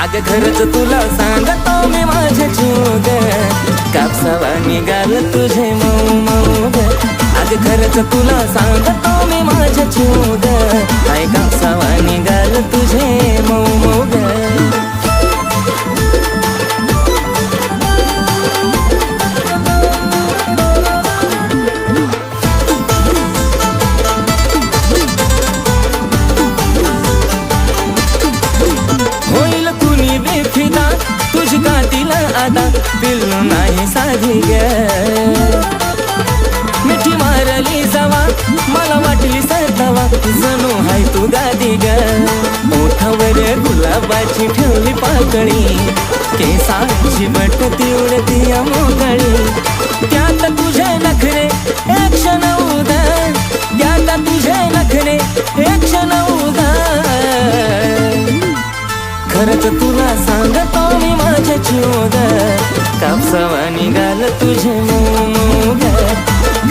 अगं खरंच तुला सांगतो मी माझे चूग, कापसावा निघाल तुझे मऊ मऊ ग. अगं खरंच तुला सांगतो मी माझे चूग, काय कापसावा निघाल तुझे मऊ मऊ ग. तुझी कातीला आता पिल्लू नाही साधी ग. मिठी मारली जावा मला वाटली सरतावा, जणू हाय तू गादी ग. ओठावर गुलाबाची ठेवली पाकळी, केसांची बटती उडती मोकळी. त्यात तुझे नखरे एक क्षण उदा, त्यात तुझे नखरे एक क्षण उदा. खरंच तुला सांगतो मी माझे चूग, कापसावा निघाल तुझे मऊ मऊ ग.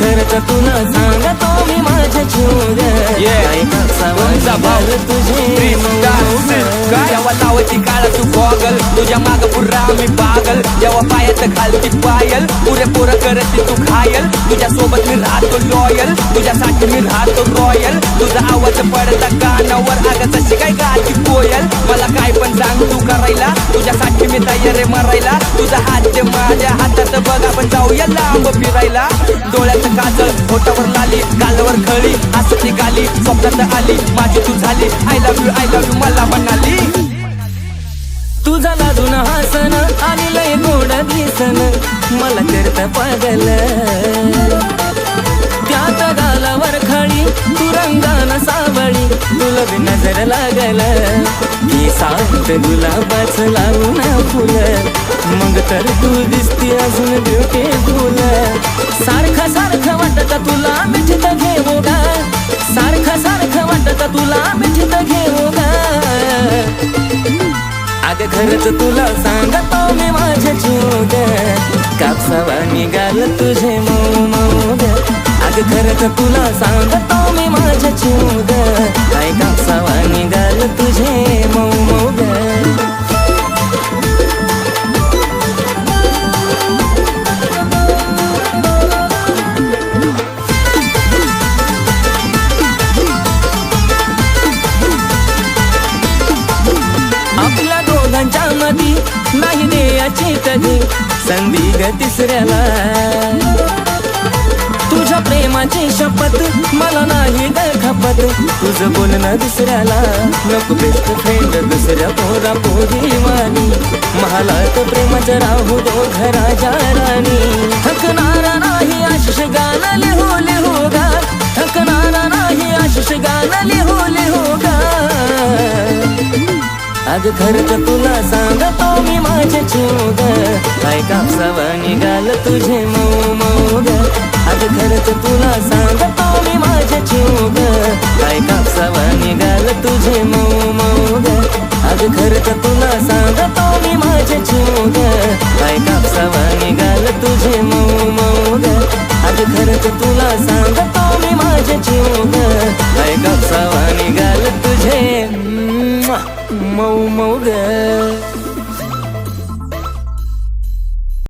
खरंच तुला सांगतो मी माझे चूग, काय कापसावा निघाल तुझे मऊ ग. जेव्हा लावायची काळा तू गॉगल, तुझ्या माग पुरा मी पागल. जेव्हा पायात घालती पायल, पुरेपूर करती तू घायल. तुझ्या सोबत मी राहतो लॉयल, तुझ्यासाठी मी राहतो रॉयल. तुझा आवाज पडता कानावर, अगं तशी काय गाती कोयल. मला काय पण सांग तू करायला, तुझ्यासाठी मी तयार आहे मरायला. तुझा हात ते माझ्या हातात बघ, आपण जाऊया लांब फिरायला. डोळ्याचं काजळ, होठावर लाली, गालावर खळी, हसत निघाली, स्वप्नात आली माझी तू झाली. आय लव्ह यू मला म्हणाली. तुझा लाजून हसन आणि लय गोड दिसन, मला करता पागल. त्यात गालावर खळी, तू रंगान सावळी, तुला बी नजर लागल. मी सांगत गुलाबाच लावून फुल, मग तर तू दिसती अजून ब्युटीफुल. सारखं सारखं वाटत तुला मिठीत घेऊ गा, सारखं सारखं वाटत तुला मिठीत घेऊ गा. अगं खरंच तुला सांगतो मी माझे चूग, कापसावा निघाल तुझे मऊ मऊ ग. अगं खरंच तुला सांगतो मी माझे चूग, काय कापसावा निघाल तुझे मऊ मऊ ग. आपल्या दोघांच्या मधी नाही द्यायची कधी संधी ग तिसऱ्याला. तुझ्या प्रेमाची शपथ मला नाही ग खपत, तुझं बोलणं दुसऱ्याला. नको बेस्ट फ्रेंड दुसऱ्या पोरा पोरीवानी, महालात प्रेमाचं राहू दो घराच्या राणी. थकणारा नाही आशिष गाणं लिहू लिहू गा, थकणारा नाही आशिष गाणं लिहू लिहू गा. अगं खरंच तुला सांगतो मी माझे चूग, काय कापसावा निघाल तुझे मऊ मऊ ग. अगं खरंच तुला सांगतो मी माझे चूग, काय कापसावा निघाल तुझे मऊ मऊ ग. अगं खरंच तुला सांगतो मी माझे चूग, काय कापसावा निघाल तुझे मऊ मऊ ग. अगं खरंच तुला सांगतो मी माझे चूग, काय कापसावा निघाल तुझे मऊ मऊ ग.